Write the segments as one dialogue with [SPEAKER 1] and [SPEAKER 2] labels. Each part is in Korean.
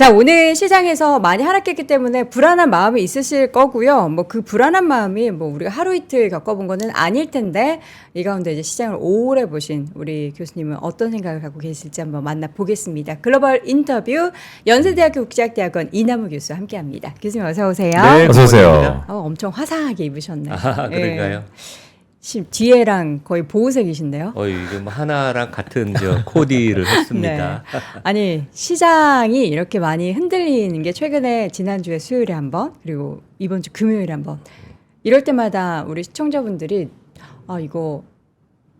[SPEAKER 1] 자, 오늘 시장에서 많이 하락했기 때문에 불안한 마음이 있으실 거고요. 뭐 그 불안한 마음이 뭐 우리가 하루 이틀 겪어본 거는 아닐 텐데 이 가운데 이제 시장을 오래 보신 우리 교수님은 어떤 생각을 갖고 계실지 한번 만나보겠습니다. 글로벌 인터뷰 연세대학교 국제학대학원 이남우 교수 함께합니다. 교수님 어서 오세요.
[SPEAKER 2] 네,
[SPEAKER 3] 어서 오세요.
[SPEAKER 1] 엄청 화사하게 입으셨네요.
[SPEAKER 2] 아, 그런가요?
[SPEAKER 1] 지금 뒤에랑 거의 보호색이신데요.
[SPEAKER 2] 이게 뭐 하나랑 같은 저 코디를 했습니다.
[SPEAKER 1] 네. 아니 시장이 이렇게 많이 흔들리는 게 최근에 지난주에 수요일에 한번 그리고 이번 주 금요일에 한번 이럴 때마다 우리 시청자분들이 이거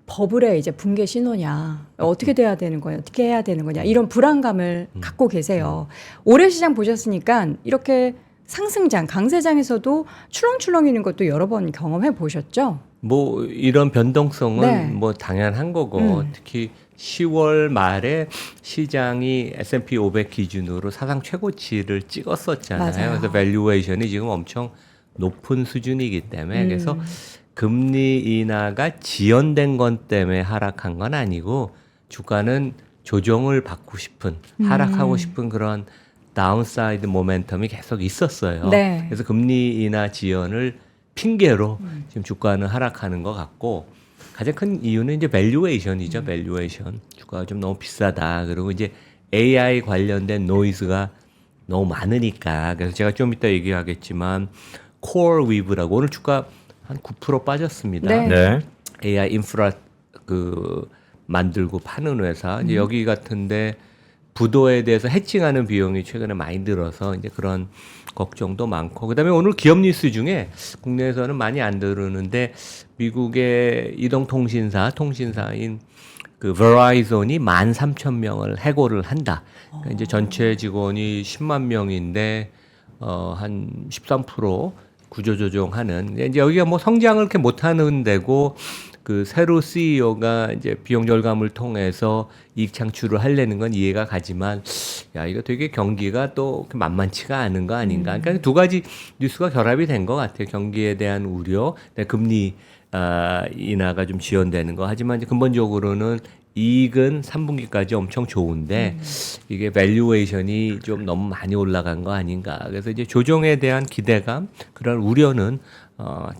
[SPEAKER 1] 버블의 이제 붕괴 신호냐 어떻게 돼야 되는 거냐 어떻게 해야 되는 거냐 이런 불안감을 갖고 계세요. 올해 시장 보셨으니까 이렇게 상승장 강세장에서도 출렁출렁이는 것도 여러 번 경험해 보셨죠?
[SPEAKER 2] 뭐 이런 변동성은
[SPEAKER 1] 네.
[SPEAKER 2] 뭐 당연한 거고 특히 10월 말에 시장이 S&P 500 기준으로 사상 최고치를 찍었었잖아요.
[SPEAKER 1] 맞아요.
[SPEAKER 2] 그래서 밸류에이션이 지금 엄청 높은 수준이기 때문에 그래서 금리 인하가 지연된 것 때문에 하락한 건 아니고 주가는 조정을 받고 싶은 하락하고 싶은 그런 다운사이드 모멘텀이 계속 있었어요.
[SPEAKER 1] 네.
[SPEAKER 2] 그래서 금리 인하 지연을 핑계로 지금 주가는 하락하는 것 같고 가장 큰 이유는 이제 밸류에이션이죠. 밸류에이션 주가가 좀 너무 비싸다. 그리고 이제 AI 관련된 노이즈가 너무 많으니까 그래서 제가 좀 이따 얘기하겠지만 코어위브라고 오늘 주가 한 9% 빠졌습니다.
[SPEAKER 1] 네.
[SPEAKER 3] 네.
[SPEAKER 2] AI 인프라 그 만들고 파는 회사 이제 여기 같은데 부도에 대해서 해칭하는 비용이 최근에 많이 들어서 이제 그런 걱정도 많고 그다음에 오늘 기업 뉴스 중에 국내에서는 많이 안 들으는데 미국의 통신사인 그 베라이zon이 13,000명을 해고를 한다. 그러니까 이제 전체 직원이 10만 명인데 한 13% 구조조정하는 이제 여기가 뭐 성장을 이렇게 못하는 데고 그 새로 CEO가 이제 비용 절감을 통해서 이익 창출을 하려는 건 이해가 가지만 야 이거 되게 경기가 또 만만치가 않은 거 아닌가. 그러니까 두 가지 뉴스가 결합이 된 것 같아요. 경기에 대한 우려, 금리 인하가 좀 지연되는 거. 하지만 이제 근본적으로는 이익은 3분기까지 엄청 좋은데 이게 밸류에이션이 좀 너무 많이 올라간 거 아닌가. 그래서 이제 조정에 대한 기대감, 그런 우려는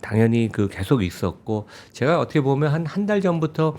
[SPEAKER 2] 당연히 그 계속 있었고 제가 어떻게 보면 한 달 전부터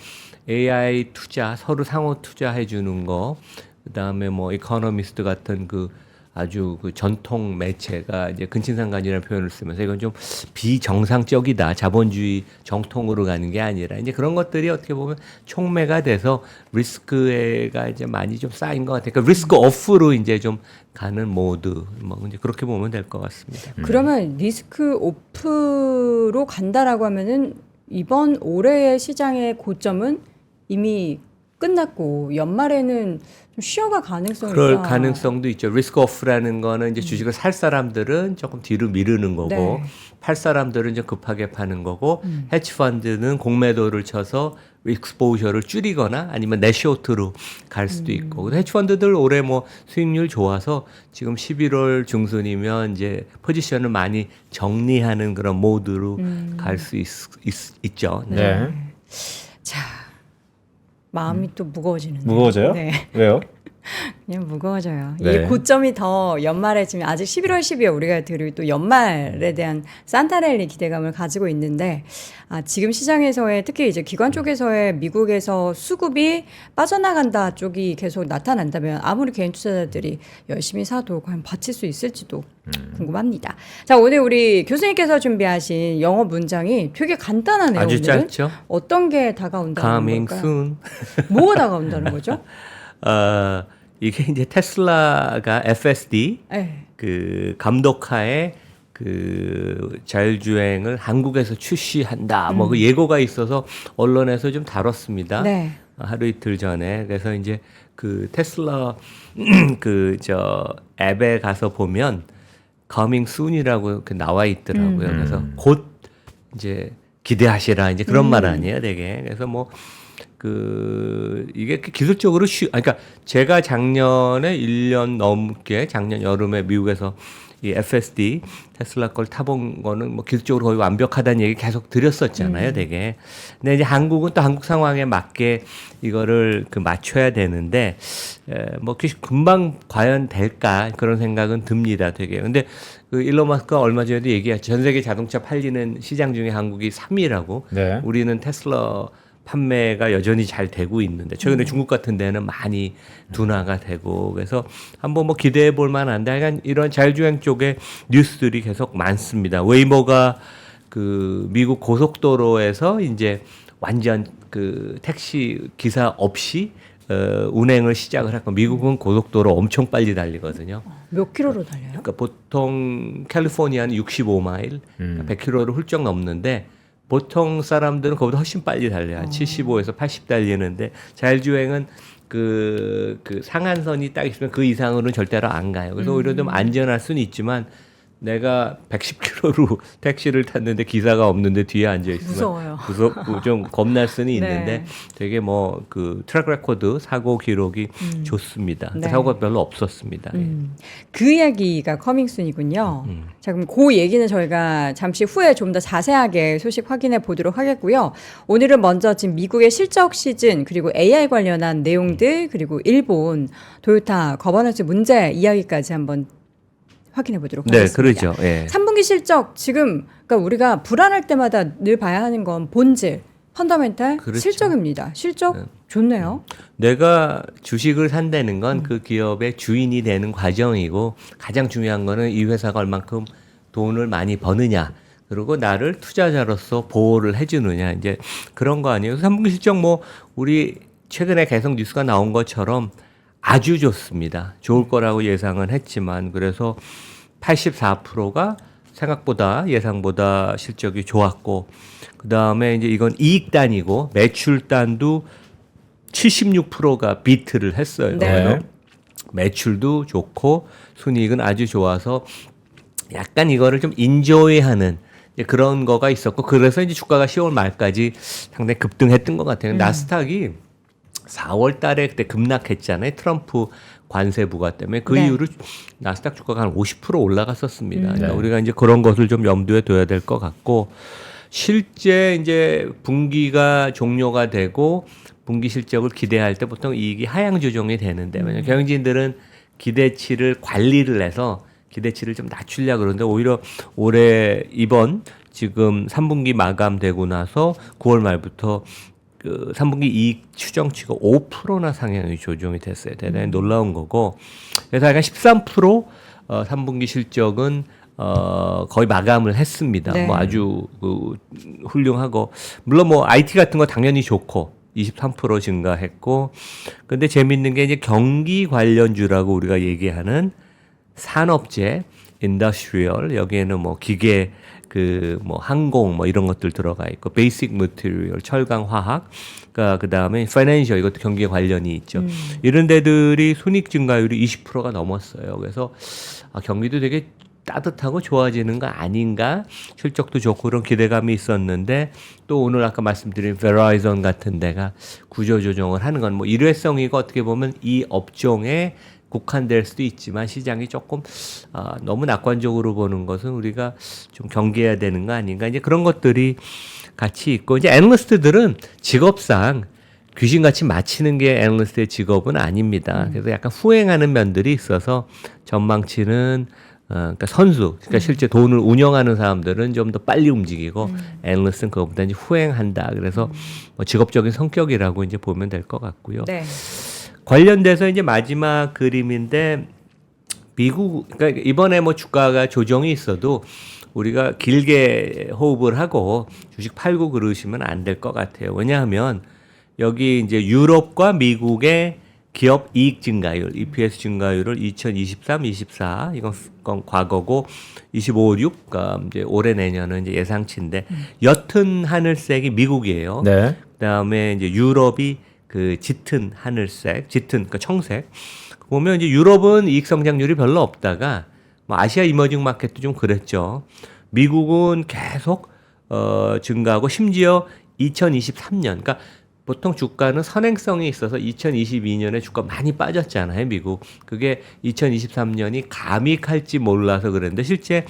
[SPEAKER 2] AI 투자 서로 상호 투자해 주는 거 그다음에 뭐 이코노미스트 같은 그 아주 그 전통 매체가 이제 근친상간이라는 표현을 쓰면서 이건 좀 비정상적이다. 자본주의 정통으로 가는 게 아니라 이제 그런 것들이 어떻게 보면 촉매가 돼서 리스크가 이제 많이 좀 쌓인 것 같아요. 그러니까 리스크 오프로 이제 좀 가는 모드 뭐 이제 그렇게 보면 될 것 같습니다.
[SPEAKER 1] 그러면 리스크 오프로 간다라고 하면은 이번 올해의 시장의 고점은 이미 끝났고 연말에는 좀 쉬어갈 가능성이
[SPEAKER 2] 그럴
[SPEAKER 1] 있다.
[SPEAKER 2] 가능성도 있죠. 리스크 오프라는 거는 이제 주식을 살 사람들은 조금 뒤로 미루는 거고
[SPEAKER 1] 네.
[SPEAKER 2] 팔 사람들은 이제 급하게 파는 거고 헤지 펀드는 공매도를 쳐서 익스포저를 줄이거나 아니면 내쇼트로 갈 수도 있고 헤지 펀드들 올해 뭐 수익률 좋아서 지금 11월 중순이면 이제 포지션을 많이 정리하는 그런 모드로 갈 수 있죠.
[SPEAKER 3] 네.
[SPEAKER 1] 자, 마음이 또 무거워지는데.
[SPEAKER 3] 무거워져요?
[SPEAKER 1] 네.
[SPEAKER 3] 왜요?
[SPEAKER 1] 그냥 무거워져요.
[SPEAKER 3] 네.
[SPEAKER 1] 이 고점이 더 연말에 지금 아직 11월 12월 우리가 들을 또 연말에 대한 산타랠리 기대감을 가지고 있는데 지금 시장에서의 특히 이제 기관 쪽에서의 미국에서 수급이 빠져나간다 쪽이 계속 나타난다면 아무리 개인 투자자들이 열심히 사도 과연 받칠 수 있을지도 궁금합니다. 자, 오늘 우리 교수님께서 준비하신 영어 문장이 되게 간단하네요.
[SPEAKER 2] 아주
[SPEAKER 1] 오늘은.
[SPEAKER 2] 짧죠?
[SPEAKER 1] 어떤 게 다가온다는
[SPEAKER 2] Coming
[SPEAKER 1] 걸까요?
[SPEAKER 2] soon.
[SPEAKER 1] 뭐가 다가온다는 거죠?
[SPEAKER 2] 이게 이제 테슬라가 FSD
[SPEAKER 1] 네.
[SPEAKER 2] 그 감독하에 그 자율주행을 한국에서 출시한다. 뭐 그 예고가 있어서 언론에서 좀 다뤘습니다.
[SPEAKER 1] 네.
[SPEAKER 2] 하루 이틀 전에. 그래서 이제 그 테슬라 그 저 앱에 가서 보면 coming soon이라고 이렇게 나와 있더라고요. 그래서 곧 이제 기대하시라 이제 그런 말 아니에요, 되게. 그래서 뭐 이게 기술적으로 그러니까 제가 작년에 1년 넘게 작년 여름에 미국에서 이 FSD 테슬라 걸 타본 거는 뭐 기술적으로 거의 완벽하다는 얘기 계속 드렸었잖아요, 되게. 근데 이제 한국은 또 한국 상황에 맞게 이거를 그 맞춰야 되는데 뭐 금방 과연 될까 그런 생각은 듭니다, 되게. 근데 그 일론 마스크가 얼마 전에도 얘기했죠. 전 세계 자동차 팔리는 시장 중에 한국이 3위라고.
[SPEAKER 3] 네.
[SPEAKER 2] 우리는 테슬라 판매가 여전히 잘 되고 있는데 최근에 중국 같은 데는 많이 둔화가 되고 그래서 한번 뭐 기대해 볼 만한데 하여간 이런 자율주행 쪽에 뉴스들이 계속 많습니다. 웨이모가 그 미국 고속도로에서 이제 완전 그 택시 기사 없이 운행을 시작을 했고 미국은 고속도로 엄청 빨리 달리거든요.
[SPEAKER 1] 몇 킬로로 달려요?
[SPEAKER 2] 그러니까 보통 캘리포니아는 65마일, 100킬로를 훌쩍 넘는데 보통 사람들은 그보다 훨씬 빨리 달려요. 한 75에서 80 달리는데 자율주행은 그 상한선이 딱 있으면 그 이상으로는 절대로 안 가요. 그래서 오히려 좀 안전할 수는 있지만 내가 110km로 택시를 탔는데 기사가 없는데 뒤에 앉아 있으면
[SPEAKER 1] 무서워요.
[SPEAKER 2] 무섭고 좀 겁날 수는
[SPEAKER 1] 네.
[SPEAKER 2] 있는데 되게 뭐 그 트랙 레코드 사고 기록이 좋습니다.
[SPEAKER 1] 네.
[SPEAKER 2] 사고가 별로 없었습니다. 예.
[SPEAKER 1] 그 이야기가 커밍순이군요. 자, 그럼 그 얘기는 저희가 잠시 후에 좀 더 자세하게 소식 확인해 보도록 하겠고요. 오늘은 먼저 지금 미국의 실적 시즌 그리고 AI 관련한 내용들 그리고 일본 토요타 거버넌스 문제 이야기까지 한번 확인해 보도록
[SPEAKER 2] 네,
[SPEAKER 1] 하겠습니다.
[SPEAKER 2] 그러죠. 예.
[SPEAKER 1] 3분기 실적 지금 그러니까 우리가 불안할 때마다 늘 봐야 하는 건 본질, 펀더멘탈
[SPEAKER 2] 그렇죠.
[SPEAKER 1] 실적입니다. 실적 좋네요.
[SPEAKER 2] 내가 주식을 산다는 건 그 기업의 주인이 되는 과정이고 가장 중요한 거는 이 회사가 얼만큼 돈을 많이 버느냐 그리고 나를 투자자로서 보호를 해주느냐 이제 그런 거 아니에요. 3분기 실적 뭐 우리 최근에 계속 뉴스가 나온 것처럼 아주 좋습니다. 좋을 거라고 예상은 했지만 그래서 84%가 생각보다 예상보다 실적이 좋았고 그 다음에 이제 이건 이익단이고 매출단도 76%가 비트를 했어요.
[SPEAKER 1] 네.
[SPEAKER 2] 매출도 좋고 순이익은 아주 좋아서 약간 이거를 좀 인조이하는 그런 거가 있었고 그래서 이제 주가가 10월 말까지 상당히 급등했던 것 같아요. 나스닥이 4월 달에 그때 급락했잖아요. 트럼프 관세 부과 때문에 그
[SPEAKER 1] 네.
[SPEAKER 2] 이후로 나스닥 주가가 한 50% 올라갔었습니다. 그러니까
[SPEAKER 3] 네.
[SPEAKER 2] 우리가 이제 그런 것을 좀 염두에 둬야 될 것 같고 실제 이제 분기가 종료가 되고 분기 실적을 기대할 때 보통 이익이 하향 조정이 되는데 왜냐면 경영진들은 기대치를 관리를 해서 기대치를 좀 낮추려고 그러는데 오히려 올해 이번 지금 3분기 마감되고 나서 9월 말부터 그 3분기 이익 추정치가 5%나 상향이 조정이 됐어요. 대단히 놀라운 거고. 그래서 약간 13% 3분기 실적은 거의 마감을 했습니다.
[SPEAKER 1] 네.
[SPEAKER 2] 뭐 아주 그 훌륭하고 물론 뭐 IT 같은 거 당연히 좋고 23% 증가했고 근데 재밌는 게 이제 경기 관련주라고 우리가 얘기하는 산업재, 인더스트리얼 여기에는 뭐 기계 그 뭐 항공 뭐 이런 것들 들어가 있고 베이직 머티리얼 철강 화학 그다음에 파이낸셜 이것도 경기에 관련이 있죠. 이런 데들이 손익 증가율이 20%가 넘었어요. 그래서 경기도 되게 따뜻하고 좋아지는 거 아닌가 실적도 좋고 그런 기대감이 있었는데 또 오늘 아까 말씀드린 베라이전 같은 데가 구조조정을 하는 건 뭐 일회성이고 어떻게 보면 이 업종에 국한될 수도 있지만 시장이 조금 너무 낙관적으로 보는 것은 우리가 좀 경계해야 되는 거 아닌가 이제 그런 것들이 같이 있고 이제 애널리스트들은 직업상 귀신같이 맞히는 게 애널리스트의 직업은 아닙니다. 그래서 약간 후행하는 면들이 있어서 전망치는 그러니까 선수, 그러니까 실제 돈을 운영하는 사람들은 좀 더 빨리 움직이고 애널리스트는 그것보다 이제 후행한다. 그래서 뭐 직업적인 성격이라고 이제 보면 될 것 같고요.
[SPEAKER 1] 네.
[SPEAKER 2] 관련돼서 이제 마지막 그림인데 미국 그러니까 이번에 뭐 주가가 조정이 있어도 우리가 길게 호흡을 하고 주식 팔고 그러시면 안 될 것 같아요. 왜냐하면 여기 이제 유럽과 미국의 기업 이익 증가율, EPS 증가율을 2023, 24 이건 과거고 25, 6, 그러니까 이제 올해 내년은 이제 예상치인데 옅은 하늘색이 미국이에요.
[SPEAKER 3] 네.
[SPEAKER 2] 그다음에 이제 유럽이 그 짙은 하늘색, 짙은 그러니까 청색. 보면 이제 유럽은 이익 성장률이 별로 없다가 뭐 아시아 이머징 마켓도 좀 그랬죠. 미국은 계속 증가하고 심지어 2023년 그러니까 보통 주가는 선행성이 있어서 2022년에 주가 많이 빠졌잖아요, 미국. 그게 2023년이 감익할지 몰라서 그랬는데 실제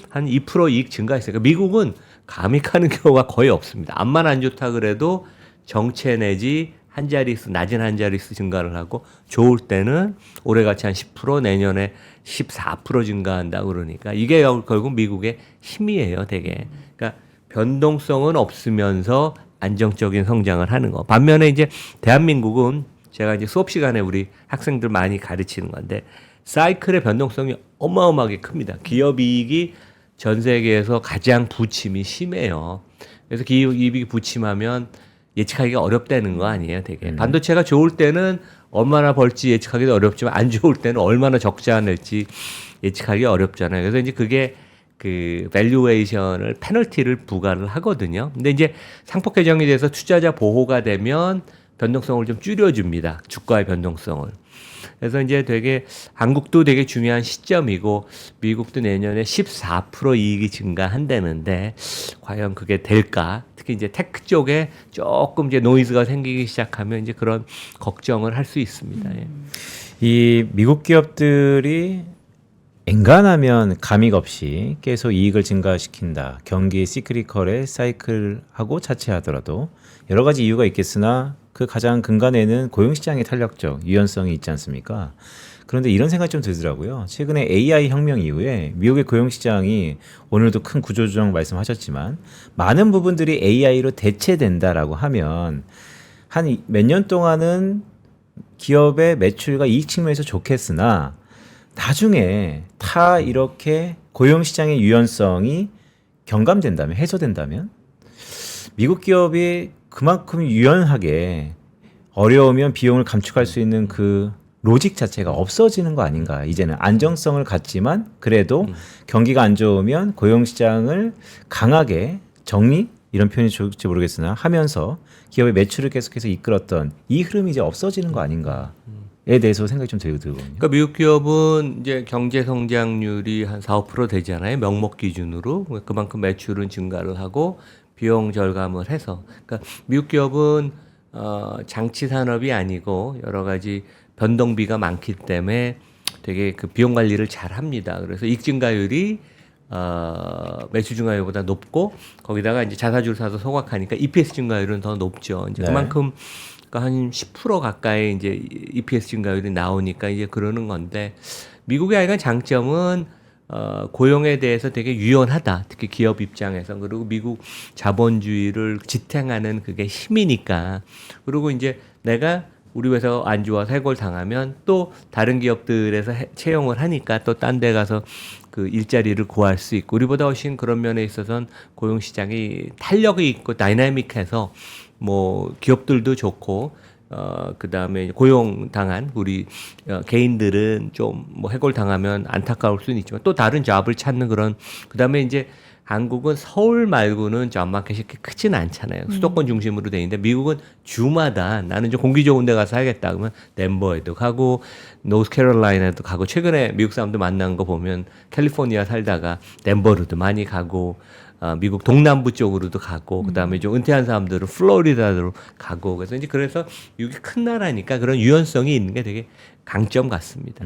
[SPEAKER 2] 한 2% 이익 증가했어요. 그러니까 미국은 감익하는 경우가 거의 없습니다. 암만 안 좋다 그래도 정체 내지 한 자릿수, 낮은 한 자릿수 증가를 하고 좋을 때는 올해같이 한 10%, 내년에 14% 증가한다 그러니까 이게 결국 미국의 힘이에요, 되게. 그러니까 변동성은 없으면서 안정적인 성장을 하는 거. 반면에 이제 대한민국은 제가 이제 수업 시간에 우리 학생들 많이 가르치는 건데 사이클의 변동성이 어마어마하게 큽니다. 기업 이익이 전 세계에서 가장 부침이 심해요. 그래서 기업 이익이 부침하면 예측하기가 어렵다는 거 아니에요, 되게. 반도체가 좋을 때는 얼마나 벌지 예측하기도 어렵지만 안 좋을 때는 얼마나 적자 낼지 예측하기 어렵잖아요. 그래서 이제 그게 그 밸류에이션을 페널티를 부과를 하거든요. 근데 이제 상법 개정이 돼서 투자자 보호가 되면 변동성을 좀 줄여줍니다. 주가의 변동성을. 그래서 이제 되게 한국도 되게 중요한 시점이고 미국도 내년에 14% 이익이 증가한다는데 과연 그게 될까? 특히 이제 테크 쪽에 조금 이제 노이즈가 생기기 시작하면 이제 그런 걱정을 할 수 있습니다. 예.
[SPEAKER 3] 이 미국 기업들이 엔간하면 감익 없이 계속 이익을 증가시킨다. 경기 시크리컬에 사이클하고 자체하더라도 여러 가지 이유가 있겠으나 그 가장 근간에는 고용시장의 탄력적 유연성이 있지 않습니까? 그런데 이런 생각이 좀 들더라고요. 최근에 AI 혁명 이후에 미국의 고용시장이 오늘도 큰 구조조정 말씀하셨지만 많은 부분들이 AI로 대체된다라고 하면 한 몇 년 동안은 기업의 매출과 이익 측면에서 좋겠으나 나중에 다 이렇게 고용시장의 유연성이 경감된다면, 해소된다면 미국 기업이 그만큼 유연하게 어려우면 비용을 감축할 수 있는 그 로직 자체가 없어지는 거 아닌가. 이제는 안정성을 갖지만 그래도 경기가 안 좋으면 고용시장을 강하게 정리? 이런 표현이 좋을지 모르겠으나 하면서 기업의 매출을 계속해서 이끌었던 이 흐름이 이제 없어지는 거 아닌가에 대해서 생각이 좀 들거든요.
[SPEAKER 2] 그러니까 미국 기업은 이제 경제 성장률이 한 4, 5% 되잖아요. 명목 기준으로. 그만큼 매출은 증가를 하고 비용 절감을 해서. 그러니까 미국 기업은 장치 산업이 아니고 여러 가지 변동비가 많기 때문에 되게 그 비용 관리를 잘 합니다. 그래서 이익 증가율이 매출 증가율보다 높고 거기다가 이제 자사주를 사서 소각하니까 EPS 증가율은 더 높죠. 이제
[SPEAKER 3] 네.
[SPEAKER 2] 그만큼 그러니까 한 10% 가까이 이제 EPS 증가율이 나오니까 이제 그러는 건데 미국의 약간 장점은 고용에 대해서 되게 유연하다. 특히 기업 입장에서. 그리고 미국 자본주의를 지탱하는 그게 힘이니까. 그리고 이제 내가 우리 회사가 안 좋아서 해고를 당하면 또 다른 기업들에서 채용을 하니까 또 딴 데 가서 그 일자리를 구할 수 있고 우리보다 훨씬 그런 면에 있어서는 고용시장이 탄력이 있고 다이나믹해서 뭐 기업들도 좋고 그다음에 고용 당한 우리 개인들은 좀 뭐 해고를 당하면 안타까울 수는 있지만 또 다른 잡을 찾는 그런 그다음에 이제 한국은 서울 말고는 잡마켓이 그렇게 크진 않잖아요. 수도권 중심으로 돼 있는데 미국은 주마다 나는 좀 공기 좋은 데 가서 살겠다 그러면 덴버에도 가고 노스캐롤라이나도 가고 최근에 미국 사람들 만난 거 보면 캘리포니아 살다가 덴버로도 많이 가고 미국 동남부 쪽으로도 가고 그다음에 좀 은퇴한 사람들은 플로리다로 가고 그래서 이제 그래서 미국이 큰 나라니까 그런 유연성이 있는 게 되게 강점 같습니다.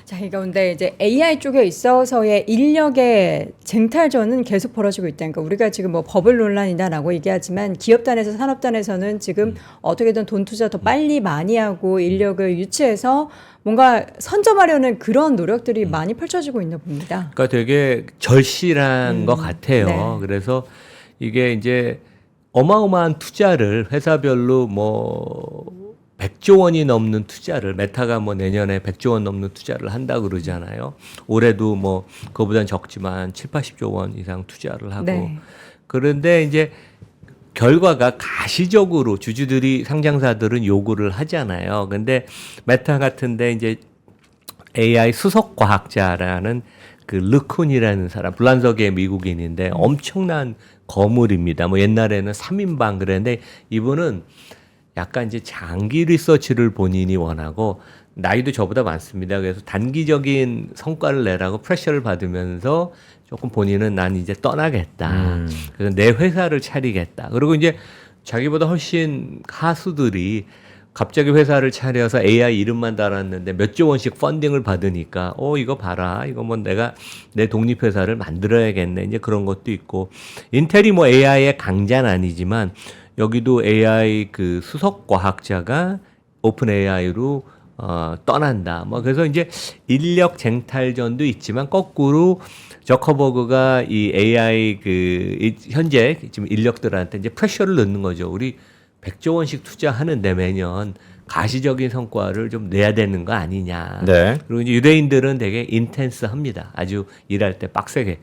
[SPEAKER 1] 자, 이 가운데 이제 AI 쪽에 있어서의 인력의 쟁탈전은 계속 벌어지고 있다니까 우리가 지금 뭐 버블 논란이다라고 얘기하지만 기업단에서 산업단에서는 지금 어떻게든 돈 투자 더 빨리 많이 하고 인력을 유치해서 뭔가 선점하려는 그런 노력들이 많이 펼쳐지고 있나 봅니다.
[SPEAKER 2] 그러니까 되게 절실한 것 같아요.
[SPEAKER 1] 네.
[SPEAKER 2] 그래서 이게 이제 어마어마한 투자를 회사별로 뭐 100조 원이 넘는 투자를 메타가 뭐 내년에 100조 원 넘는 투자를 한다 그러잖아요. 올해도 뭐 그거보다는 적지만 7, 80조 원 이상 투자를 하고
[SPEAKER 1] 네.
[SPEAKER 2] 그런데 이제 결과가 가시적으로 주주들이 상장사들은 요구를 하잖아요. 근데 메타 같은데 이제 AI 수석 과학자라는 그 르쿤이라는 사람 불란서계 미국인인데 엄청난 거물입니다. 뭐 옛날에는 3인방 그랬는데 이분은 약간 이제 장기 리서치를 본인이 원하고 나이도 저보다 많습니다. 그래서 단기적인 성과를 내라고 프레셔를 받으면서 조금 본인은 난 이제 떠나겠다. 그래서 내 회사를 차리겠다. 그리고 이제 자기보다 훨씬 하수들이 갑자기 회사를 차려서 AI 이름만 달았는데 몇 조 원씩 펀딩을 받으니까 이거 봐라. 이거 뭐 내가 내 독립회사를 만들어야겠네. 이제 그런 것도 있고 인텔이 뭐 AI의 강자는 아니지만 여기도 AI 그 수석 과학자가 오픈 AI로 떠난다. 뭐 그래서 이제 인력 쟁탈전도 있지만 거꾸로 저커버그가 이 AI 현재 지금 인력들한테 이제 프레셔를 넣는 거죠. 우리 100조 원씩 투자하는데 매년 가시적인 성과를 좀 내야 되는 거 아니냐.
[SPEAKER 3] 네.
[SPEAKER 2] 그리고 이제 유대인들은 되게 인텐스합니다. 아주 일할 때 빡세게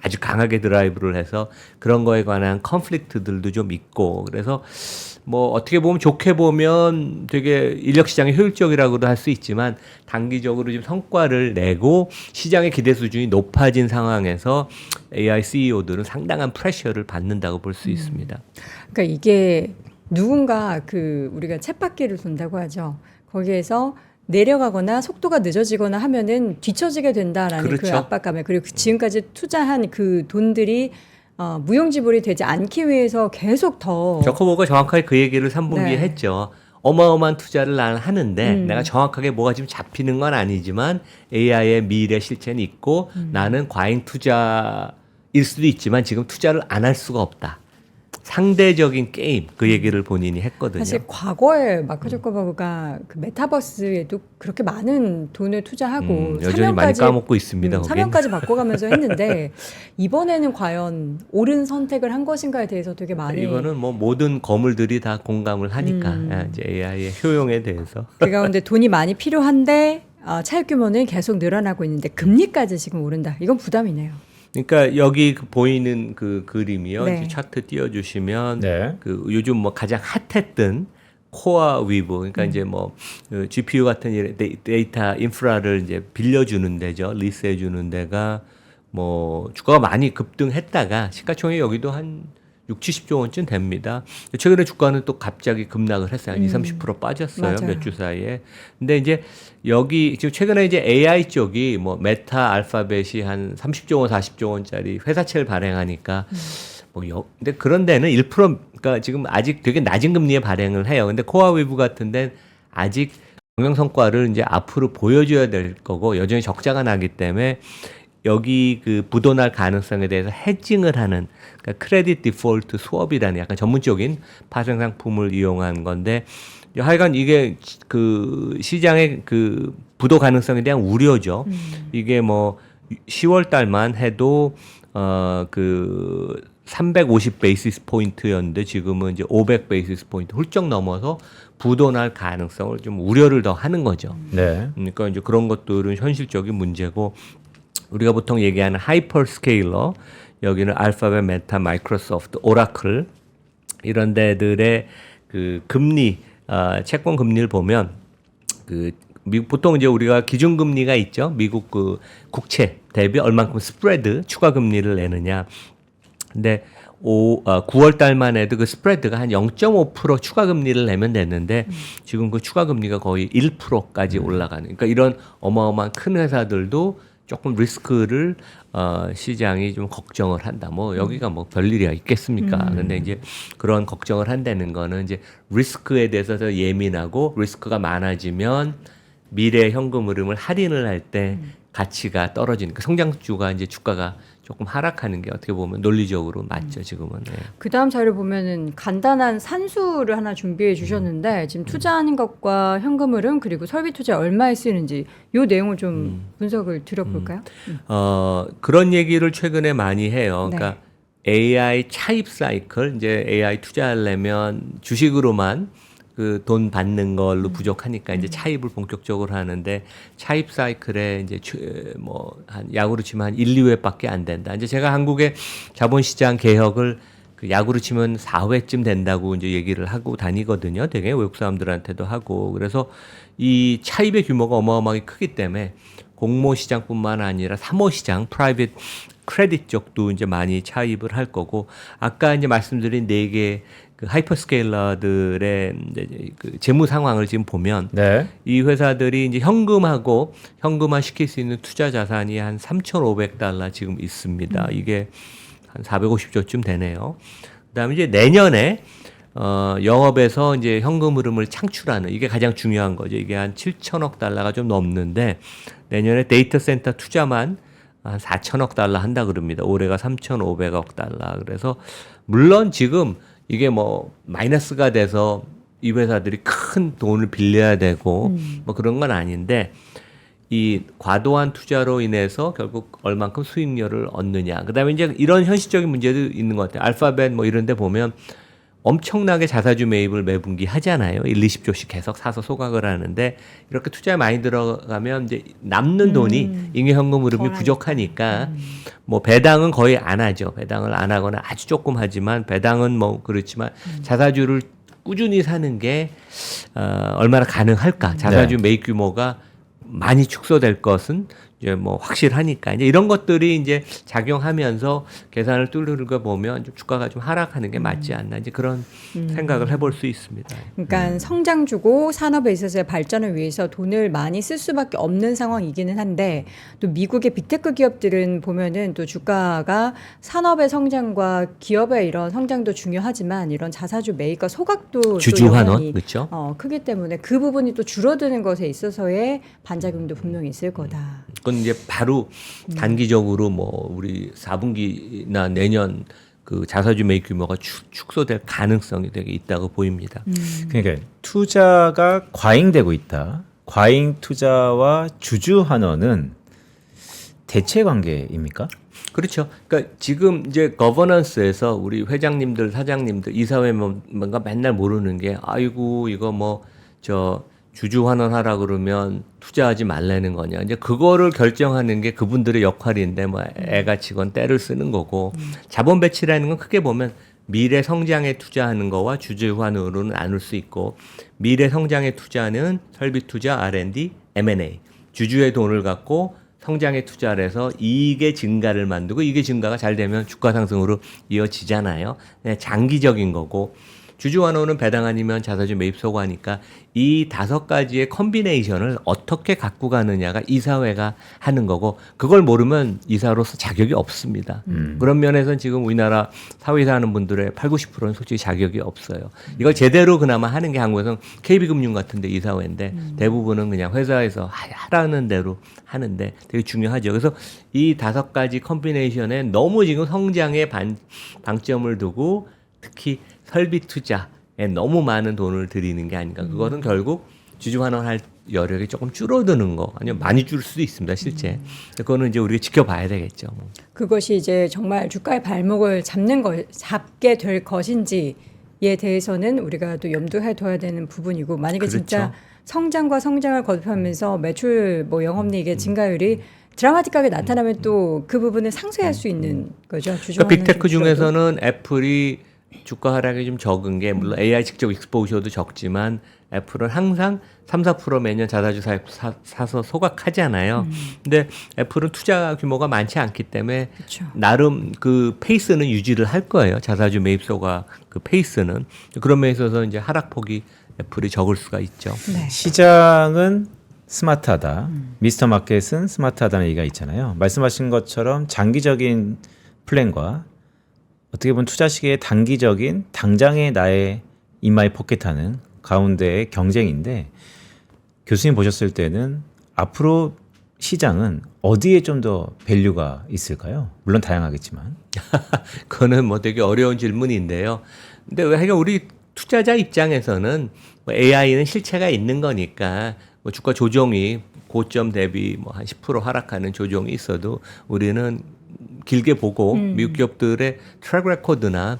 [SPEAKER 2] 아주 강하게 드라이브를 해서 그런 거에 관한 컨플릭트들도 좀 있고 그래서 뭐 어떻게 보면 좋게 보면 되게 인력 시장이 효율적이라고도 할 수 있지만 단기적으로 지금 성과를 내고 시장의 기대 수준이 높아진 상황에서 AI CEO들은 상당한 프레셔를 받는다고 볼 수 있습니다.
[SPEAKER 1] 그러니까 이게 누군가 우리가 쳇바퀴를 돈다고 하죠. 거기에서 내려가거나 속도가 늦어지거나 하면은 뒤처지게 된다라는 그
[SPEAKER 2] 그렇죠.
[SPEAKER 1] 압박감에 그리고 지금까지 투자한 그 돈들이 무용지물이 되지 않기 위해서 계속 더
[SPEAKER 2] 저커버그가 정확하게 그 얘기를 3분기에
[SPEAKER 1] 네.
[SPEAKER 2] 했죠. 어마어마한 투자를 나는 하는데 내가 정확하게 뭐가 지금 잡히는 건 아니지만 AI의 미래 실체는 있고 나는 과잉 투자일 수도 있지만 지금 투자를 안 할 수가 없다. 상대적인 게임 그 얘기를 본인이 했거든요.
[SPEAKER 1] 사실 과거에 마크 저커버그가 그 메타버스에도 그렇게 많은 돈을 투자하고
[SPEAKER 2] 여전히 많이 까먹고 있습니다. 거긴.
[SPEAKER 1] 사명까지 바꿔가면서 했는데 이번에는 과연 옳은 선택을 한 것인가에 대해서 되게 많이
[SPEAKER 2] 이거는 뭐 모든 거물들이 다 공감을 하니까 이제 AI의 효용에 대해서.
[SPEAKER 1] 그 가운데 돈이 많이 필요한데 차입 규모는 계속 늘어나고 있는데 금리까지 지금 오른다. 이건 부담이네요.
[SPEAKER 2] 그러니까 여기 보이는 그 그림이요.
[SPEAKER 1] 네.
[SPEAKER 2] 이제 차트 띄워주시면
[SPEAKER 3] 네.
[SPEAKER 2] 요즘 뭐 가장 핫했던 코어 위브, 그러니까 이제 뭐 GPU 같은 데이터 인프라를 이제 빌려주는 데죠, 리스해주는 데가 뭐 주가가 많이 급등했다가 시가총액 여기도 한 6, 70조 원쯤 됩니다. 최근에 주가는 또 갑자기 급락을 했어요. 한 20, 30% 빠졌어요.
[SPEAKER 1] 맞아요.
[SPEAKER 2] 몇 주 사이에. 근데 이제 여기 지금 최근에 이제 AI 쪽이 뭐 메타 알파벳이 한 30조 원, 40조 원짜리 회사채를 발행하니까 근데 그런 데는 1% 그러니까 지금 아직 되게 낮은 금리에 발행을 해요. 근데 코어웨브 같은 데는 아직 경영 성과를 이제 앞으로 보여줘야 될 거고 여전히 적자가 나기 때문에 여기 부도날 가능성에 대해서 해징을 하는 그러니까 크레딧 디폴트 스왑이라는 약간 전문적인 파생 상품을 이용한 건데 하여간 이게 시장의 부도 가능성에 대한 우려죠. 이게 뭐 10월 달만 해도 350 베이시스 포인트였는데 지금은 이제 500 베이시스 포인트 훌쩍 넘어서 부도날 가능성을 좀 우려를 더 하는 거죠.
[SPEAKER 3] 네.
[SPEAKER 2] 그러니까 이제 그런 것들은 현실적인 문제고 우리가 보통 얘기하는 하이퍼스케일러 여기는 알파벳, 메타, 마이크로소프트, 오라클 이런 데들의 금리 채권 금리를 보면 미국 보통 이제 우리가 기준 금리가 있죠. 미국 국채 대비 얼만큼 스프레드 추가 금리를 내느냐. 근데 9월 달만 해도 그 스프레드가 한 0.5% 추가 금리를 내면 됐는데 지금 그 추가 금리가 거의 1%까지 올라가는. 그러니까 이런 어마어마한 큰 회사들도 조금 리스크를 시장이 좀 걱정을 한다. 뭐 여기가 뭐 별일이 있겠습니까? 근데 이제 그런 걱정을 한다는 거는 이제 리스크에 대해서 더 예민하고 리스크가 많아지면 미래 현금 흐름을 할인을 할 때 가치가 떨어지니까 성장주가 이제 주가가 조금 하락하는 게 어떻게 보면 논리적으로 맞죠, 지금은. 네.
[SPEAKER 1] 그 다음 자료 보면은 간단한 산수를 하나 준비해 주셨는데 지금 투자하는 것과 현금 흐름 그리고 설비 투자 얼마에 쓰이는지 이 내용을 좀 분석을 드려볼까요?
[SPEAKER 2] 그런 얘기를 최근에 많이 해요.
[SPEAKER 1] 네.
[SPEAKER 2] 그러니까 AI 차입 사이클, 이제 AI 투자하려면 주식으로만 돈 받는 걸로 부족하니까 이제 차입을 본격적으로 하는데 차입 사이클에 이제 한 야구로 치면 한 1, 2회밖에 안 된다. 이제 제가 한국의 자본시장 개혁을 야구로 치면 4회쯤 된다고 이제 얘기를 하고 다니거든요. 되게 외국 사람들한테도 하고. 그래서 이 차입의 규모가 어마어마하게 크기 때문에 공모 시장뿐만 아니라 사모 시장, 프라이빗 크레딧 쪽도 이제 많이 차입을 할 거고 아까 이제 말씀드린 4개 하이퍼스케일러들의 이제 재무 상황을 지금 보면
[SPEAKER 3] 네.
[SPEAKER 2] 이 회사들이 이제 현금화 시킬 수 있는 투자 자산이 한 3,500달러 지금 있습니다. 이게 한 450조쯤 되네요. 그다음에 이제 내년에 영업에서 이제 현금 흐름을 창출하는 이게 가장 중요한 거죠. 이게 한 7천억 달러가 좀 넘는데 내년에 데이터 센터 투자만 한 4천억 달러 한다 그럽니다. 올해가 3,500억 달러. 그래서 물론 지금 이게 뭐 마이너스가 돼서 이 회사들이 큰 돈을 빌려야 되고 뭐 그런 건 아닌데 이 과도한 투자로 인해서 결국 얼만큼 수익률을 얻느냐. 그다음에 이제 이런 현실적인 문제도 있는 것 같아요. 알파벳 뭐 이런 데 보면 엄청나게 자사주 매입을 매분기 하잖아요. 1, 20조씩 계속 사서 소각을 하는데 이렇게 투자에 많이 들어가면 이제 남는 돈이 잉여 현금 흐름이 부족하니까 뭐 배당은 거의 안 하죠. 배당을 안 하거나 아주 조금 하지만 배당은 뭐 그렇지만 자사주를 꾸준히 사는 게 얼마나 가능할까? 자사주 매입 규모가 많이 축소될 것은 이제 뭐 확실하니까 이제 이런 것들이 이제 작용하면서 계산을 뚫고 보면 좀 주가가 좀 하락하는 게 맞지 않나 이제 그런 생각을 해볼 수 있습니다.
[SPEAKER 1] 그러니까 성장주고 산업에 있어서의 발전을 위해서 돈을 많이 쓸 수밖에 없는 상황이기는 한데 또 미국의 빅테크 기업들은 보면은 또 주가가 산업의 성장과 기업의 이런 성장도 중요하지만 이런 자사주 매입과 소각도
[SPEAKER 2] 주주
[SPEAKER 1] 또
[SPEAKER 2] 환원
[SPEAKER 1] 영향이
[SPEAKER 2] 그렇죠?
[SPEAKER 1] 크기 때문에 그 부분이 또 줄어드는 것에 있어서의 반작용도 분명히 있을 거다.
[SPEAKER 2] 그건 이제 바로 단기적으로 뭐 우리 4분기나 내년 그 자사주 매입 규모가 축소될 가능성이 되게 있다고 보입니다.
[SPEAKER 3] 그러니까 투자가 과잉되고 있다. 과잉 투자와 주주 환원은 대체 관계입니까?
[SPEAKER 2] 그렇죠. 그러니까 지금 이제 거버넌스에서 우리 회장님들, 사장님들, 이사회 뭔가 맨날 모르는 게 아이고 이거 뭐 저 주주 환원하라 그러면 투자하지 말라는 거냐. 이제 그거를 결정하는 게 그분들의 역할인데 뭐 애가 치건 때를 쓰는 거고 자본 배치라는 건 크게 보면 미래 성장에 투자하는 거와 주주 환원으로 나눌 수 있고 미래 성장에 투자는 설비 투자, R&D, M&A. 주주의 돈을 갖고 성장에 투자를 해서 이익의 증가를 만들고 이게 증가가 잘 되면 주가 상승으로 이어지잖아요. 장기적인 거고 주주 환원은 배당 아니면 자사주 매입 소거하니까 이 5가지의 컨비네이션을 어떻게 갖고 가느냐가 이사회가 하는 거고 그걸 모르면 이사로서 자격이 없습니다. 그런 면에서는 지금 우리나라 사회에서 하는 분들의 80~90%는 솔직히 자격이 없어요. 이걸 제대로 그나마 하는 게 한국에서는 KB금융 같은데 이사회인데 대부분은 그냥 회사에서 하라는 대로 하는데 되게 중요하죠. 그래서 이 5가지 컨비네이션에 너무 지금 성장에 방점을 두고 특히 설비 투자에 너무 많은 돈을 들이는 게 아닌가. 그거는 결국 주주 환원할 여력이 조금 줄어드는 거 아니면 많이 줄 수도 있습니다. 실제. 그거는 이제 우리가 지켜봐야 되겠죠.
[SPEAKER 1] 그것이 이제 정말 주가의 발목을 잡게 될 것인지에 대해서는 우리가 또 염두해 둬야 되는 부분이고 만약에
[SPEAKER 2] 그렇죠.
[SPEAKER 1] 진짜 성장과 성장을 거듭하면서 매출 뭐 영업이익의 증가율이 드라마틱하게 나타나면 또 그 부분을 상쇄할 수 있는 거죠.
[SPEAKER 2] 그러니까 빅테크 중에서는 애플이 주가 하락이 좀 적은 게 물론 AI 직접 익스포셔도 적지만 애플은 항상 3~4% 매년 자사주 사서 소각하잖아요. 근데 애플은 투자 규모가 많지 않기 때문에
[SPEAKER 1] 그렇죠.
[SPEAKER 2] 나름 그 페이스는 유지를 할 거예요. 자사주 매입 소각 그 페이스는. 그런 면에 있어서 이제 하락폭이 애플이 적을 수가 있죠.
[SPEAKER 1] 네.
[SPEAKER 3] 시장은 스마트하다. 미스터 마켓은 스마트하다는 얘기가 있잖아요. 말씀하신 것처럼 장기적인 플랜과 어떻게 보면 투자 시기의 단기적인 당장의 나의 인마이 포켓하는 가운데의 경쟁인데 교수님 보셨을 때는 앞으로 시장은 어디에 좀 더 밸류가 있을까요? 물론 다양하겠지만.
[SPEAKER 2] 그거는 뭐 되게 어려운 질문인데요. 근데 왜 하여간 우리 투자자 입장에서는 뭐 AI는 실체가 있는 거니까 뭐 주가 조정이 고점 대비 뭐 한 10% 하락하는 조정이 있어도 우리는 길게 보고 미국 기업들의 트랙 레코드나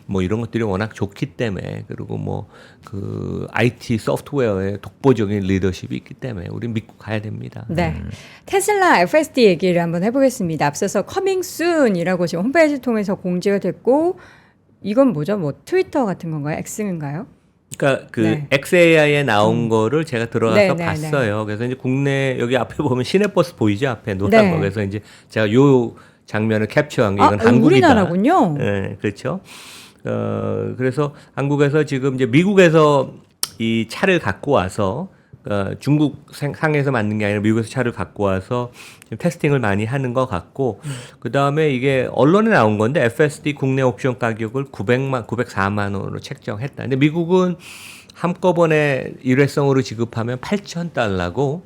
[SPEAKER 2] 뭐 이런 것들이 워낙 좋기 때문에 그리고 뭐 그 IT 소프트웨어의 독보적인 리더십이 있기 때문에 우리는 믿고 가야 됩니다.
[SPEAKER 1] 네. 테슬라 FSD 얘기를 한번 해보겠습니다. 앞서서 커밍 순이라고 지금 홈페이지 통해서 공지가 됐고 이건 뭐죠? 뭐 트위터 같은 건가요? X인가요?
[SPEAKER 2] 그러니까 그
[SPEAKER 1] 네.
[SPEAKER 2] XAI에 나온 거를 제가 들어가서
[SPEAKER 1] 네, 네,
[SPEAKER 2] 봤어요. 그래서 이제 국내 여기 앞에 보면 시내버스 보이죠? 앞에 노란
[SPEAKER 1] 네.
[SPEAKER 2] 거. 그래서 이제 제가 요 장면을 캡처한 게 이건 한국이다.
[SPEAKER 1] 우리나라군요.
[SPEAKER 2] 네, 그렇죠. 그래서 한국에서 지금 이제 미국에서 이 차를 갖고 와서 중국 상에서 만든 게 아니라 미국에서 차를 갖고 와서 지금 테스팅을 많이 하는 것 같고 그 다음에 이게 언론에 나온 건데 FSD 국내 옵션 가격을 904만 원으로 책정했다. 근데 미국은 한꺼번에 일회성으로 지급하면 8,000달러고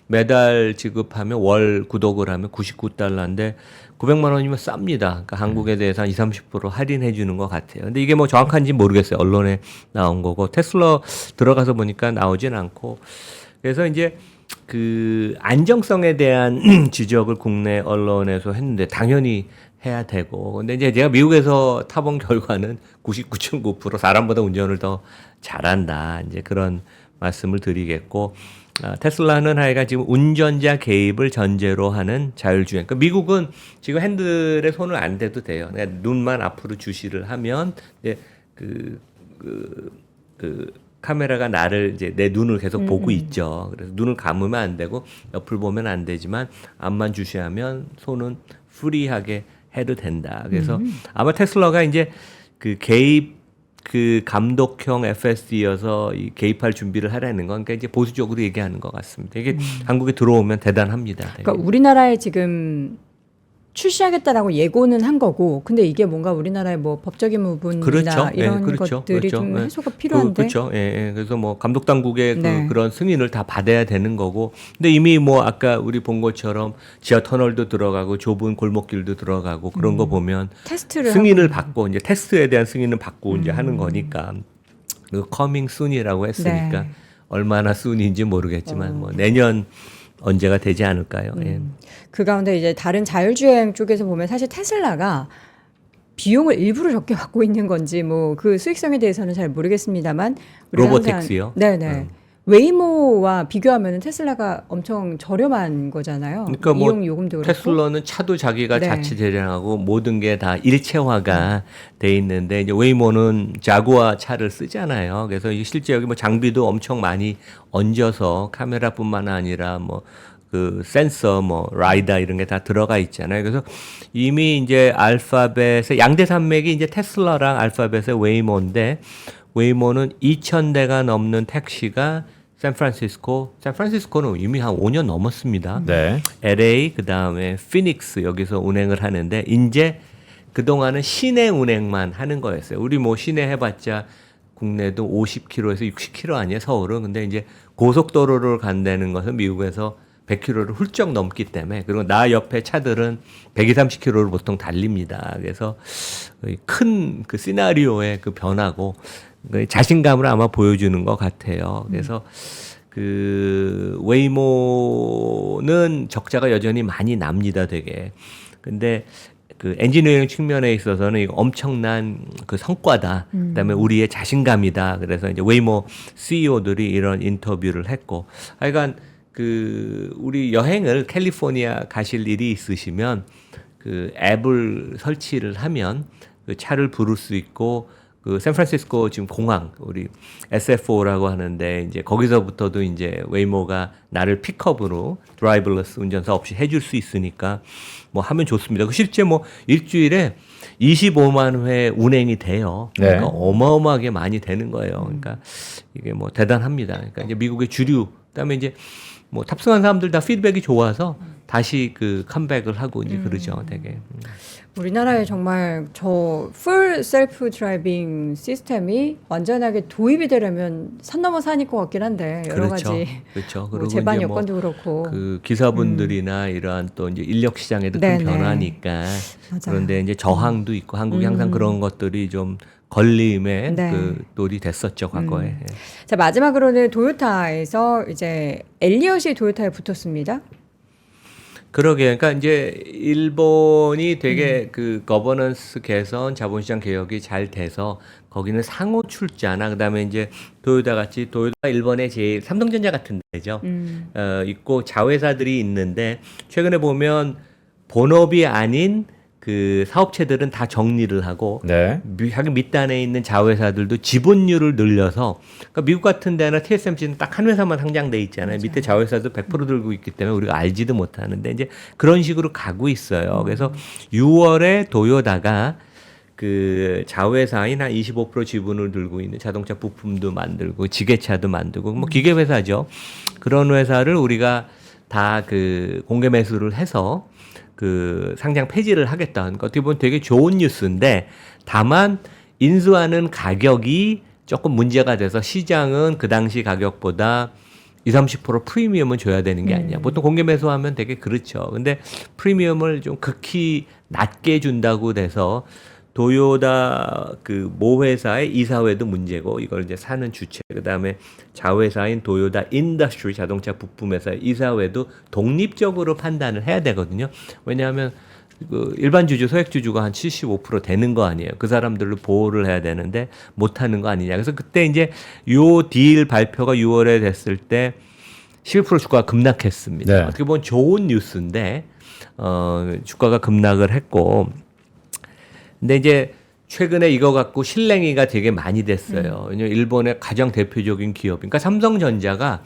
[SPEAKER 2] 매달 지급하면 월 구독을 하면 99달러인데 900만 원이면 쌉니다. 그러니까 한국에 대해서 한 20-30% 할인해 주는 것 같아요. 근데 이게 뭐 정확한지 모르겠어요. 언론에 나온 거고 테슬라 들어가서 보니까 나오진 않고 그래서 이제 그 안정성에 대한 지적을 국내 언론에서 했는데 당연히 해야 되고 근데 이제 제가 미국에서 타본 결과는 99.9% 사람보다 운전을 더 잘한다. 이제 그런 말씀을 드리겠고 테슬라는 하여간 지금 운전자 개입을 전제로 하는 자율주행. 그러니까 미국은 지금 핸들에 손을 안 대도 돼요. 그냥 눈만 앞으로 주시를 하면 이제 그 카메라가 나를 이제 내 눈을 계속 보고 있죠. 그래서 눈을 감으면 안 되고 옆을 보면 안 되지만 앞만 주시하면 손은 프리하게 해도 된다. 그래서 아마 테슬라가 이제 그 개입 그 감독형 FSD여서 이 개입할 준비를 하라는 건 그러니까 이제 보수적으로 얘기하는 것 같습니다. 이게 한국에 들어오면 대단합니다. 되게.
[SPEAKER 1] 그러니까 우리나라에 지금 출시하겠다라고 예고는 한 거고, 근데 이게 뭔가 우리나라의 뭐 법적인 부분이나
[SPEAKER 2] 그렇죠.
[SPEAKER 1] 이런
[SPEAKER 2] 그렇죠.
[SPEAKER 1] 것들이
[SPEAKER 2] 그렇죠.
[SPEAKER 1] 좀 해소가 필요한데.
[SPEAKER 2] 그렇죠. 그래서 뭐 감독 당국의
[SPEAKER 1] 네.
[SPEAKER 2] 그런 승인을 다 받아야 되는 거고. 근데 이미 뭐 아까 우리 본 것처럼 지하 터널도 들어가고 좁은 골목길도 들어가고 그런 거 보면
[SPEAKER 1] 테스트를
[SPEAKER 2] 승인을 받고 이제 테스트에 대한 승인을 받고 이제 하는 거니까. 그 커밍 순이라고 했으니까
[SPEAKER 1] 네.
[SPEAKER 2] 얼마나 순인지 모르겠지만 뭐 내년 언제가 되지 않을까요?
[SPEAKER 1] 그 가운데 이제 다른 자율주행 쪽에서 보면 사실 테슬라가 비용을 일부러 적게 받고 있는 건지 뭐 그 수익성에 대해서는 잘 모르겠습니다만 우리가
[SPEAKER 2] 로보택시요?
[SPEAKER 1] 네네. 웨이모와 비교하면 테슬라가 엄청 저렴한 거잖아요.
[SPEAKER 2] 그러니까 뭐
[SPEAKER 1] 이용 요금도 그렇고.
[SPEAKER 2] 테슬라는 차도 자기가
[SPEAKER 1] 네.
[SPEAKER 2] 자체 제작하고 모든 게 다 일체화가 돼 있는데 이제 웨이모는 자구아 차를 쓰잖아요. 그래서 이게 실제 여기 뭐 장비도 엄청 많이 얹어서 카메라뿐만 아니라 뭐 그 센서 뭐 라이다 이런 게 다 들어가 있잖아요. 그래서 이미 이제 알파벳의 양대 산맥이 이제 테슬라랑 알파벳의 웨이모인데 웨이모는 2,000대가 넘는 택시가 샌프란시스코는 이미 한 5년 넘었습니다.
[SPEAKER 3] 네.
[SPEAKER 2] LA 그다음에 피닉스 여기서 운행을 하는데 이제 그동안은 시내 운행만 하는 거였어요. 우리 뭐 시내 해봤자 국내도 50km에서 60km 아니에요, 서울은. 근데 이제 고속도로를 간다는 것은 미국에서 100km를 훌쩍 넘기 때문에 그리고 나 옆에 차들은 120-130km를 보통 달립니다. 그래서 큰 그 시나리오의 그 변화고 자신감을 아마 보여주는 것 같아요. 그래서 그 웨이모는 적자가 여전히 많이 납니다, 되게. 근데 그 엔지니어링 측면에 있어서는 이거 엄청난 그 성과다. 그다음에 우리의 자신감이다. 그래서 이제 웨이모 CEO들이 이런 인터뷰를 했고, 하여간 그 우리 여행을 캘리포니아 가실 일이 있으시면 그 앱을 설치를 하면 그 차를 부를 수 있고 그 샌프란시스코 지금 공항 우리 SFO라고 하는데 이제 거기서부터도 이제 웨이모가 나를 픽업으로 드라이버레스 운전사 없이 해줄 수 있으니까 뭐 하면 좋습니다. 그 실제 뭐 일주일에 25만 회 운행이 돼요. 그러니까
[SPEAKER 3] 네.
[SPEAKER 2] 어마어마하게 많이 되는 거예요. 그러니까 이게 뭐 대단합니다. 그러니까 이제 미국의 주류 그다음에 이제 뭐 탑승한 사람들 다 피드백이 좋아서 다시 그 컴백을 하고 이제 그러죠, 되게.
[SPEAKER 1] 우리나라에 정말 저 풀 셀프 드라이빙 시스템이 완전하게 도입이 되려면 산 넘어 산일 것 같긴 한데 여러 가지
[SPEAKER 2] 그렇죠.
[SPEAKER 1] 뭐
[SPEAKER 2] 그리고
[SPEAKER 1] 제반
[SPEAKER 2] 이제 뭐
[SPEAKER 1] 여건도 그렇고
[SPEAKER 2] 그 기사분들이나 이러한 또 이제 인력 시장에도 큰
[SPEAKER 1] 네네.
[SPEAKER 2] 변화니까
[SPEAKER 1] 맞아요.
[SPEAKER 2] 그런데 이제 저항도 있고 한국이 항상 그런 것들이 좀 걸림의
[SPEAKER 1] 네.
[SPEAKER 2] 그 돌이 됐었죠, 과거에. 예.
[SPEAKER 1] 자 마지막으로는 도요타에서 이제 엘리엇이 도요타에 붙었습니다.
[SPEAKER 2] 그러게. 그러니까 이제 일본이 되게 그 거버넌스 개선, 자본시장 개혁이 잘 돼서 거기는 상호 출자나 그다음에 이제 도요타 같이 도요타 일본의 제일 삼성전자 같은 데죠. 있고 자회사들이 있는데 최근에 보면 본업이 아닌 그 사업체들은 다 정리를 하고
[SPEAKER 3] 네.
[SPEAKER 2] 자기 밑단에 있는 자회사들도 지분율을 늘려서 그러니까 미국 같은 데나 TSMC는 딱 한 회사만 상장돼 있잖아요. 밑에 자회사도 100% 들고 있기 때문에 우리가 알지도 못하는데 이제 그런 식으로 가고 있어요. 그래서 6월에 도요타가 그 자회사인 한 25% 지분을 들고 있는 자동차 부품도 만들고 지게차도 만들고 뭐 기계 회사죠. 그런 회사를 우리가 다 그 공개 매수를 해서 그 상장 폐지를 하겠다. 그러니까 어떻게 보면 되게 좋은 뉴스인데 다만 인수하는 가격이 조금 문제가 돼서 시장은 그 당시 가격보다 20-30% 프리미엄은 줘야 되는 게 아니야. 보통 공개 매수하면 되게 그렇죠. 근데 프리미엄을 좀 극히 낮게 준다고 돼서 도요타 그 모 회사의 이사회도 문제고 이걸 이제 사는 주체 그다음에 자회사인 도요타 인더스트리 자동차 부품 회사의 이사회도 독립적으로 판단을 해야 되거든요. 왜냐하면 그 일반 주주 소액 주주가 한 75% 되는 거 아니에요. 그 사람들을 보호를 해야 되는데 못 하는 거 아니냐. 그래서 그때 이제 요 딜 발표가 6월에 됐을 때 11% 주가가 급락했습니다.
[SPEAKER 3] 네.
[SPEAKER 2] 어떻게 보면 좋은 뉴스인데 주가가 급락을 했고 근데 이제 최근에 이거 갖고 실랭이가 되게 많이 됐어요. 왜냐면 일본의 가장 대표적인 기업, 그러니까 삼성전자가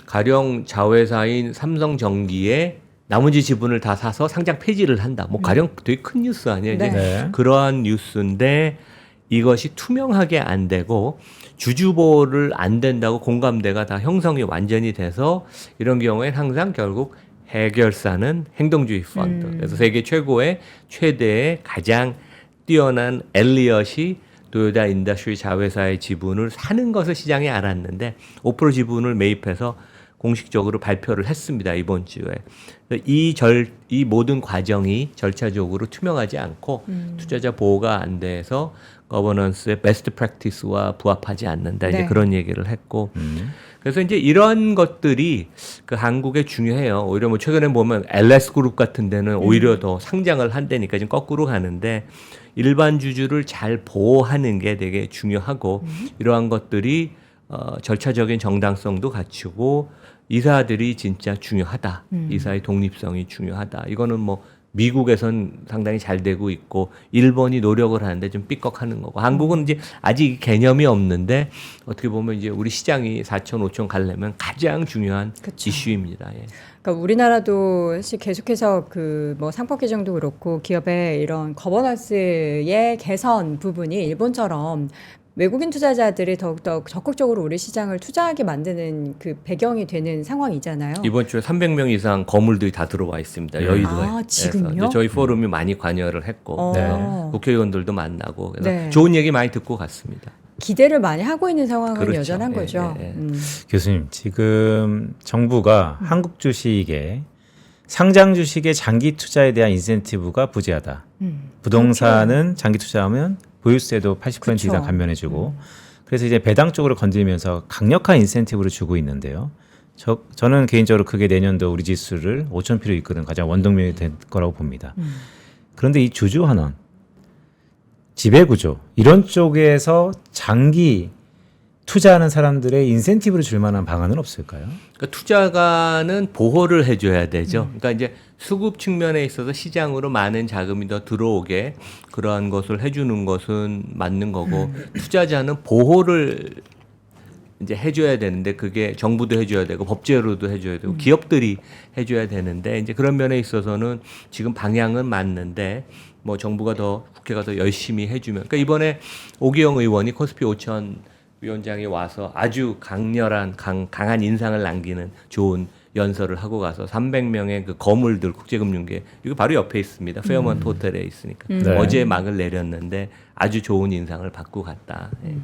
[SPEAKER 2] 가령 자회사인 삼성전기에 나머지 지분을 다 사서 상장 폐지를 한다. 뭐 가령 되게 큰 뉴스 아니에요. 이제
[SPEAKER 3] 네.
[SPEAKER 2] 그러한 뉴스인데 이것이 투명하게 안 되고 주주 보호를 안 된다고 공감대가 다 형성이 완전히 돼서 이런 경우에는 항상 결국 해결사는 행동주의 펀드. 그래서 세계 최대의 가장 뛰어난 엘리엇이 도요타 인더스트리 자회사의 지분을 사는 것을 시장이 알았는데 5% 지분을 매입해서 공식적으로 발표를 했습니다. 이번 주에. 이 모든 과정이 절차적으로 투명하지 않고 투자자 보호가 안 돼서 거버넌스의 베스트 프랙티스와 부합하지 않는다.
[SPEAKER 1] 네.
[SPEAKER 2] 이제 그런 얘기를 했고. 그래서 이제 이런 것들이 그 한국에 중요해요. 오히려 뭐 최근에 보면 LS 그룹 같은 데는 오히려 더 상장을 한다니까 지금 거꾸로 가는데 일반 주주를 잘 보호하는 게 되게 중요하고 이러한 것들이 절차적인 정당성도 갖추고 이사들이 진짜 중요하다. 이사의 독립성이 중요하다. 이거는 뭐 미국에선 상당히 잘 되고 있고 일본이 노력을 하는데 좀 삐걱하는 거고 한국은 이제 아직 개념이 없는데 어떻게 보면 이제 우리 시장이 4천 5천 가려면 가장 중요한
[SPEAKER 1] 그쵸.
[SPEAKER 2] 이슈입니다. 예.
[SPEAKER 1] 그러니까 우리나라도 사실 계속해서 그 뭐 상법 개정도 그렇고 기업의 이런 거버넌스의 개선 부분이 일본처럼 외국인 투자자들이 더욱더 적극적으로 우리 시장을 투자하게 만드는 그 배경이 되는 상황이잖아요.
[SPEAKER 2] 이번 주에 300명 이상 거물들이 다 들어와 있습니다. 여의도에.
[SPEAKER 1] 아, 지금요?
[SPEAKER 2] 그래서 이제 저희 포럼이 많이 관여를 했고
[SPEAKER 1] 네.
[SPEAKER 2] 국회의원들도 만나고 그래서
[SPEAKER 1] 네.
[SPEAKER 2] 좋은 얘기 많이 듣고 갔습니다.
[SPEAKER 1] 기대를 많이 하고 있는 상황은
[SPEAKER 2] 그렇죠.
[SPEAKER 1] 여전한
[SPEAKER 2] 예,
[SPEAKER 1] 거죠.
[SPEAKER 2] 예, 예.
[SPEAKER 3] 교수님, 지금 정부가 한국 주식에 상장 주식의 장기 투자에 대한 인센티브가 부재하다. 부동산은 장기 투자하면 보유세도 80% 이상
[SPEAKER 1] 그렇죠.
[SPEAKER 3] 감면해주고 그래서 이제 배당 쪽으로 건들면서 강력한 인센티브를 주고 있는데요. 저는 개인적으로 그게 내년도 우리 지수를 5,000피로 이끄는 가장 원동력이 될 거라고 봅니다. 그런데 이 주주 환원, 지배구조 이런 쪽에서 장기 투자하는 사람들의 인센티브를 줄 만한 방안은 없을까요?
[SPEAKER 2] 그러니까 투자가는 보호를 해줘야 되죠. 그러니까 이제 수급 측면에 있어서 시장으로 많은 자금이 더 들어오게 그러한 것을 해주는 것은 맞는 거고 투자자는 보호를 이제 해줘야 되는데 그게 정부도 해줘야 되고 법제로도 해줘야 되고 기업들이 해줘야 되는데 이제 그런 면에 있어서는 지금 방향은 맞는데 뭐 정부가 더 국회가 더 열심히 해주면 그러니까 이번에 오기영 의원이 코스피 5천 위원장이 와서 아주 강렬한 강한 인상을 남기는 좋은 연설을 하고 가서 300명의 그 거물들 국제금융계 이거 바로 옆에 있습니다. 페어먼트 호텔에 있으니까
[SPEAKER 3] 네.
[SPEAKER 2] 어제 막을 내렸는데 아주 좋은 인상을 받고 갔다. 예.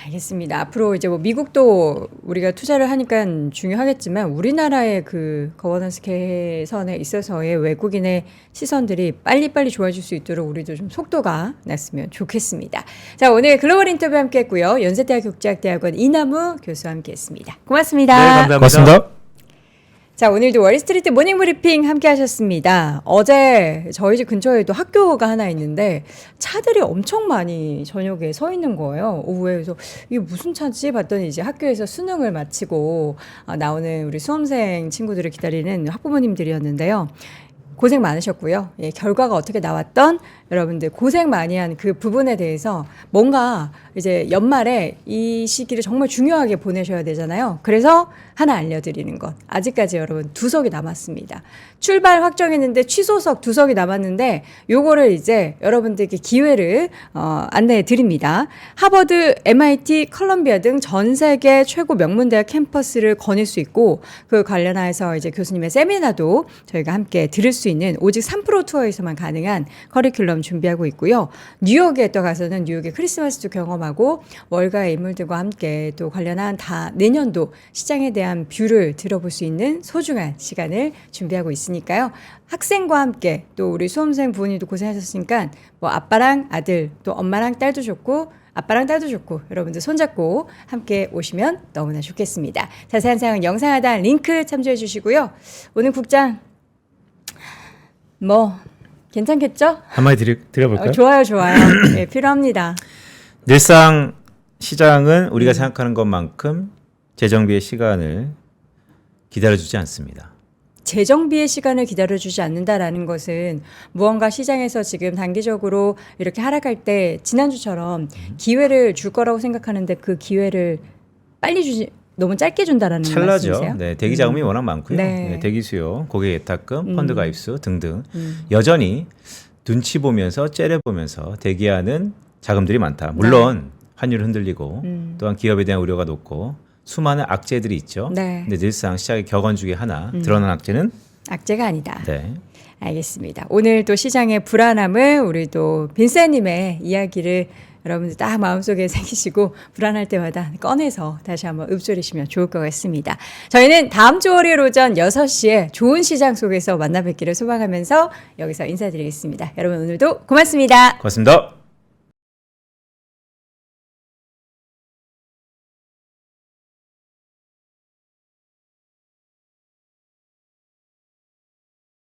[SPEAKER 1] 알겠습니다. 앞으로 이제 뭐 미국도 우리가 투자를 하니까 중요하겠지만 우리나라의 그 거버넌스 개선에 있어서의 외국인의 시선들이 빨리빨리 좋아질 수 있도록 우리도 좀 속도가 났으면 좋겠습니다. 자, 오늘 글로벌 인터뷰 함께 했고요. 연세대학 국제학대학원 이남우 교수와 함께 했습니다. 고맙습니다.
[SPEAKER 2] 네, 감사합니다.
[SPEAKER 3] 고맙습니다.
[SPEAKER 1] 자, 오늘도 월스트리트 모닝 브리핑 함께 하셨습니다. 어제 저희 집 근처에도 학교가 하나 있는데 차들이 엄청 많이 저녁에 서 있는 거예요. 오후에. 그래서 이게 무슨 차지? 봤더니 이제 학교에서 수능을 마치고 나오는 우리 수험생 친구들을 기다리는 학부모님들이었는데요. 고생 많으셨고요. 예, 결과가 어떻게 나왔던 여러분들 고생 많이 한 그 부분에 대해서 뭔가 이제 연말에 이 시기를 정말 중요하게 보내셔야 되잖아요. 그래서 하나 알려드리는 것. 아직까지 여러분 2석이 남았습니다. 출발 확정했는데 취소석 2석이 남았는데 요거를 이제 여러분들께 기회를 안내해 드립니다. 하버드, MIT, 컬럼비아 등 전 세계 최고 명문대학 캠퍼스를 거닐 수 있고 그 관련해서 이제 교수님의 세미나도 저희가 함께 들을 수 있는 오직 3프로 투어에서만 가능한 커리큘럼 준비하고 있고요. 뉴욕에 또 가서는 뉴욕의 크리스마스도 경험하고 월가의 인물들과 함께 또 관련한 다 내년도 시장에 대한 뷰를 들어볼 수 있는 소중한 시간을 준비하고 있으니까요. 학생과 함께 또 우리 수험생 부모님도 고생하셨으니까 뭐 아빠랑 아들 또 엄마랑 딸도 좋고 아빠랑 딸도 좋고 여러분들 손잡고 함께 오시면 너무나 좋겠습니다. 자세한 사항은 영상 하단 링크 참조해 주시고요. 오늘 국장 뭐 괜찮겠죠?
[SPEAKER 3] 한마디 드려볼까요?
[SPEAKER 1] 좋아요, 좋아요. 네, 필요합니다.
[SPEAKER 3] 늘상 시장은 우리가 생각하는 것만큼 재정비의 시간을 기다려주지 않습니다.
[SPEAKER 1] 재정비의 시간을 기다려주지 않는다라는 것은 무언가 시장에서 지금 단기적으로 이렇게 하락할 때 지난주처럼 기회를 줄 거라고 생각하는데 그 기회를 빨리 주지 너무 짧게 준다라는
[SPEAKER 3] 찰나죠.
[SPEAKER 1] 말씀이세요?
[SPEAKER 3] 네, 대기 자금이 워낙 많고요.
[SPEAKER 1] 네.
[SPEAKER 3] 네, 대기 수요, 고객 예탁금, 펀드 가입수 등등 여전히 눈치 보면서 째려보면서 대기하는 자금들이 많다. 물론 환율 흔들리고 또한 기업에 대한 우려가 높고 수많은 악재들이 있죠.
[SPEAKER 1] 네.
[SPEAKER 3] 근데 늘상 시장의 격언 중에 하나 드러난 악재는
[SPEAKER 1] 악재가 아니다.
[SPEAKER 3] 네.
[SPEAKER 1] 알겠습니다. 오늘 또 시장의 불안함을 우리 또 빈세님의 이야기를 여러분들 딱 마음속에 새기시고 불안할 때마다 꺼내서 다시 한번 읊조리시면 좋을 것 같습니다. 저희는 다음 주 월요일 오전 6시에 좋은 시장 속에서 만나 뵙기를 소망하면서 여기서 인사드리겠습니다. 여러분 오늘도 고맙습니다.
[SPEAKER 3] 고맙습니다.